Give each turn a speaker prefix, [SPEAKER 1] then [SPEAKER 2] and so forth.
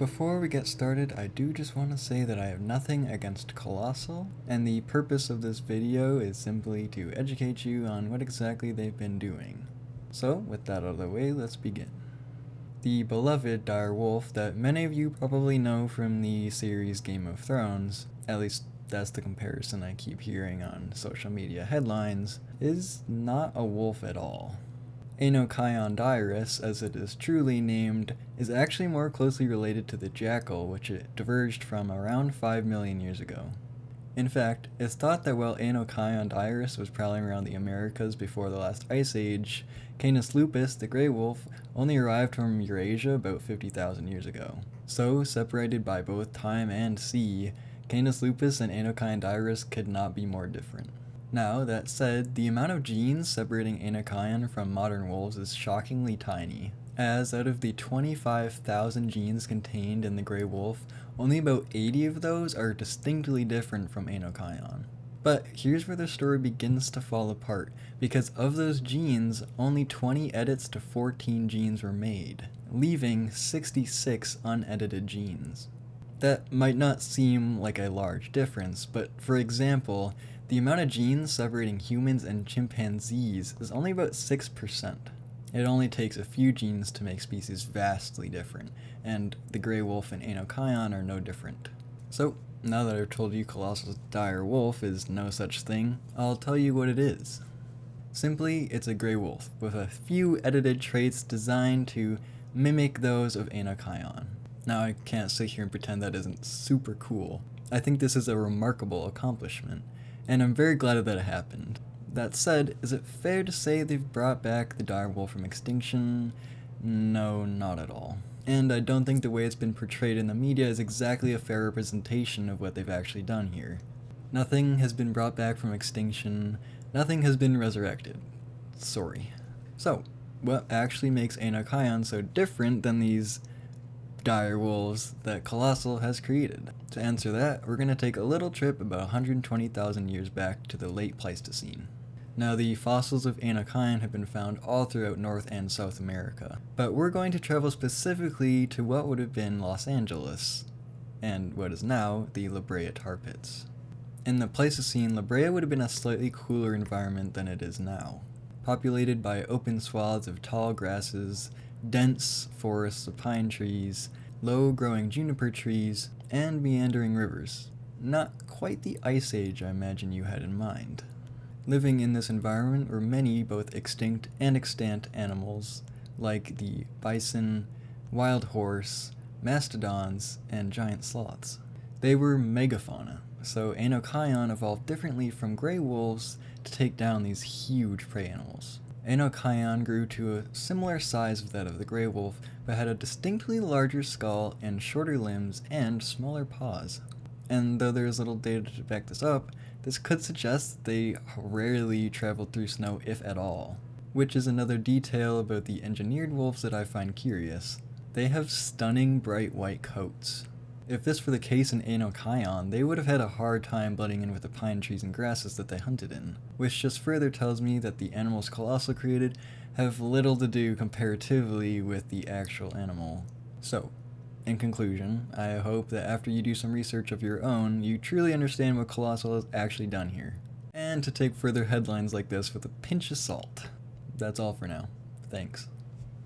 [SPEAKER 1] Before we get started, I do just want to say that I have nothing against Colossal, and the purpose of this video is simply to educate you on what exactly they've been doing. So, with that out of the way, let's begin. The beloved dire wolf that many of you probably know from the series Game of Thrones, at least that's the comparison I keep hearing on social media headlines, is not a wolf at all. Enochion as it is truly named, is actually more closely related to the jackal, which it diverged from around 5 million years ago. In fact, it's thought that while Enochion was prowling around the Americas before the last ice age, Canis lupus, the grey wolf, only arrived from Eurasia about 50,000 years ago. So, separated by both time and sea, Canis lupus and Enochion could not be more different. Now, that said, the amount of genes separating Enochion from modern wolves is shockingly tiny, as out of the 25,000 genes contained in the grey wolf, only about 80 of those are distinctly different from Enochion. But here's where the story begins to fall apart, because of those genes, only 20 edits to 14 genes were made, leaving 66 unedited genes. That might not seem like a large difference, but for example, the amount of genes separating humans and chimpanzees is only about 6%. It only takes a few genes to make species vastly different, and the grey wolf and Enochion are no different. So, now that I've told you Colossal's dire wolf is no such thing, I'll tell you what it is. Simply, it's a grey wolf, with a few edited traits designed to mimic those of Enochion. Now, I can't sit here and pretend that isn't super cool. I think this is a remarkable accomplishment, and I'm very glad that it happened. That said, is it fair to say they've brought back the dire wolf from extinction? No, not at all. And I don't think the way it's been portrayed in the media is exactly a fair representation of what they've actually done here. Nothing has been brought back from extinction, nothing has been resurrected. Sorry. So, what actually makes Enochion so different than these dire wolves that Colossal has created? To answer that, we're going to take a little trip about 120,000 years back to the late Pleistocene. Now, the fossils of Enochion have been found all throughout North and South America, but we're going to travel specifically to what would have been Los Angeles, and what is now the La Brea tar pits. In the Pleistocene, La Brea would have been a slightly cooler environment than it is now, populated by open swaths of tall grasses, dense forests of pine trees, low-growing juniper trees, and meandering rivers. Not quite the ice age I imagine you had in mind. Living in this environment were many both extinct and extant animals, like the bison, wild horse, mastodons, and giant sloths. They were megafauna, so Enochion evolved differently from grey wolves to take down these huge prey animals. Enochion grew to a similar size of that of the grey wolf, but had a distinctly larger skull and shorter limbs and smaller paws. And though there is little data to back this up, this could suggest that they rarely traveled through snow if at all, which is another detail about the engineered wolves that I find curious. They have stunning bright white coats. If this were the case in Enochion, they would have had a hard time blending in with the pine trees and grasses that they hunted in, which just further tells me that the animals Colossal created have little to do comparatively with the actual animal. So, in conclusion, I hope that after you do some research of your own, you truly understand what Colossal has actually done here, and to take further headlines like this with a pinch of salt. That's all for now. Thanks.